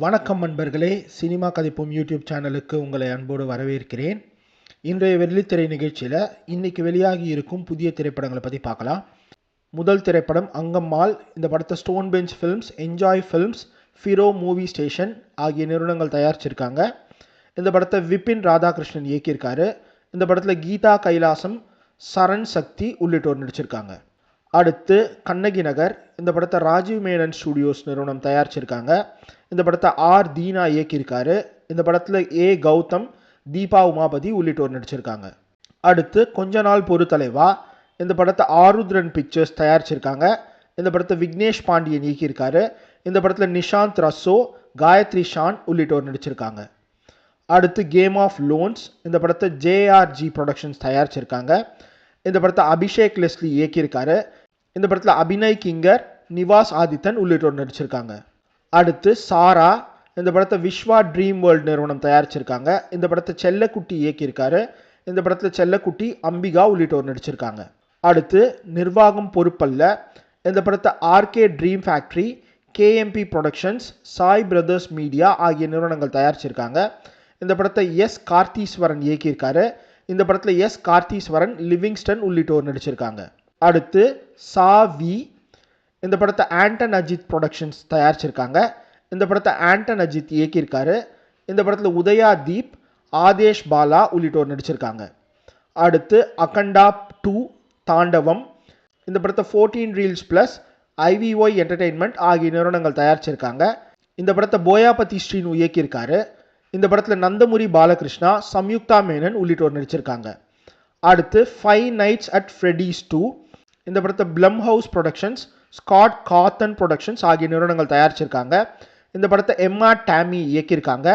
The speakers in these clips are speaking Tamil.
வணக்கம் நண்பர்களே, சினிமா கதைப்போம் யூடியூப் சேனலுக்கு உங்களை அன்போடு வரவேற்கிறேன். இன்றைய வெள்ளித்திரை நிகழ்ச்சியில் இன்னைக்கு வெளியாகி இருக்கும் புதிய திரைப்படங்களை பற்றி பார்க்கலாம். முதல் திரைப்படம் அங்கம்மாள். இந்த படத்தை Stone Bench Films, Enjoy Films, Fro Movie Station ஆகிய நிறுவனங்கள் தயாரிச்சிருக்காங்க. இந்த படத்தை விபின் ராதாகிருஷ்ணன் இயக்கியிருக்காரு. இந்த படத்தில் கீதா கைலாசம், சரண் சக்தி உள்ளிட்டோர் நடிச்சிருக்காங்க. அடுத்து கண்ணகி நகர். இந்த படத்தை ராஜீவ் மேனன் ஸ்டுடியோஸ் நிறுவனம் தயாரிச்சிருக்காங்க. இந்த படத்தை ஆர் தீனா இயக்கியிருக்காரு. இந்த படத்தில் ஏ கௌதம், தீபா உமாபதி உள்ளிட்டோர் நடிச்சிருக்காங்க. அடுத்து கொஞ்ச நாள் பொறு தலைவா. இந்த படத்தை ஆருத்ரன் பிக்சர்ஸ் தயாரிச்சிருக்காங்க. இந்த படத்தை விக்னேஷ் பாண்டியன் இயக்கியிருக்காரு. இந்த படத்தில் நிஷாந்த் ரஸ்ஸோ, காயத்ரி ஷான் உள்ளிட்டோர் நடிச்சிருக்காங்க. அடுத்து கேம் ஆஃப் லோன்ஸ். இந்த படத்தை ஜேஆர்ஜி ப்ரொடக்ஷன்ஸ் தயாரிச்சிருக்காங்க. இந்த படத்தை அபிஷேக் லெஸ்லி இயக்கியிருக்காரு. இந்த படத்தில் அபிநய் கிங்கர், நிவாஸ் ஆதித்தன் உள்ளிட்டோர் நடிச்சிருக்காங்க. அடுத்து சாரா. இந்த படத்தை விஸ்வா ட்ரீம் வேர்ல்ட் நிறுவனம் தயாரிச்சிருக்காங்க. இந்த படத்தை செல்லக்குட்டி இயக்கியிருக்காரு. இந்த படத்தில் செல்லக்குட்டி, அம்பிகா உள்ளிட்டோர் நடிச்சிருக்காங்க. அடுத்து நிர்வாகம் பொறுப்பல்ல. இந்த படத்தை RK Dream Factory, KMP Productions, Sai Brothers Media ஆகிய நிறுவனங்கள் தயாரிச்சிருக்காங்க. இந்த படத்தை எஸ் கார்த்தீஸ்வரன் இயக்கியிருக்காரு. இந்த படத்தில் எஸ் கார்த்தீஸ்வரன், லிவிங்ஸ்டன் உள்ளிட்டோர் நடிச்சிருக்காங்க. அடுத்து சாவி. இந்த படத்தை ஆண்டன் அஜித் ப்ரொடக்ஷன்ஸ் தயாரிச்சிருக்காங்க. இந்த படத்தை ஆண்டன் அஜித் இயக்கியிருக்காரு. இந்த படத்தில் உதயா தீப், ஆதேஷ் பாலா உள்ளிட்டோர் நடிச்சிருக்காங்க. அடுத்து அகண்டா 2 தாண்டவம். இந்த படத்தை 14 ரீல்ஸ் ப்ளஸ், ஐவிஒய் என்டர்டெயின்மெண்ட் ஆகிய நிறுவனங்கள் தயாரிச்சிருக்காங்க. இந்த படத்தை போயாபதி ஸ்ரீனு இயக்கியிருக்காரு. இந்த படத்தில் நந்தமுரி பாலகிருஷ்ணா, சம்யுக்தா மேனன் உள்ளிட்டோர் நடிச்சிருக்காங்க. அடுத்து 5 நைட்ஸ் அட் ஃப்ரெடிஸ் 2. இந்த படத்தை Blumhouse Productions, Scott Cawthon Productions ஆகிய நிறுவனங்கள் தயாரிச்சிருக்காங்க. இந்த படத்தை எம்மா டாமி இயக்கியிருக்காங்க.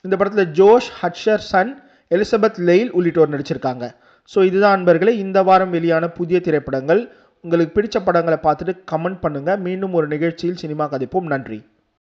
இந்த படத்தில் ஜோஷ் ஹட்சர்சன், எலிசபெத் லெயில் உள்ளிட்டோர் நடிச்சிருக்காங்க. ஸோ இதுதான் நண்பர்களே இந்த வாரம் வெளியான புதிய திரைப்படங்கள். உங்களுக்கு பிடிச்ச படங்களை பார்த்துட்டு கமெண்ட் பண்ணுங்கள். மீண்டும் ஒரு நிகழ்ச்சியில் சினிமா கதைப்போம். நன்றி.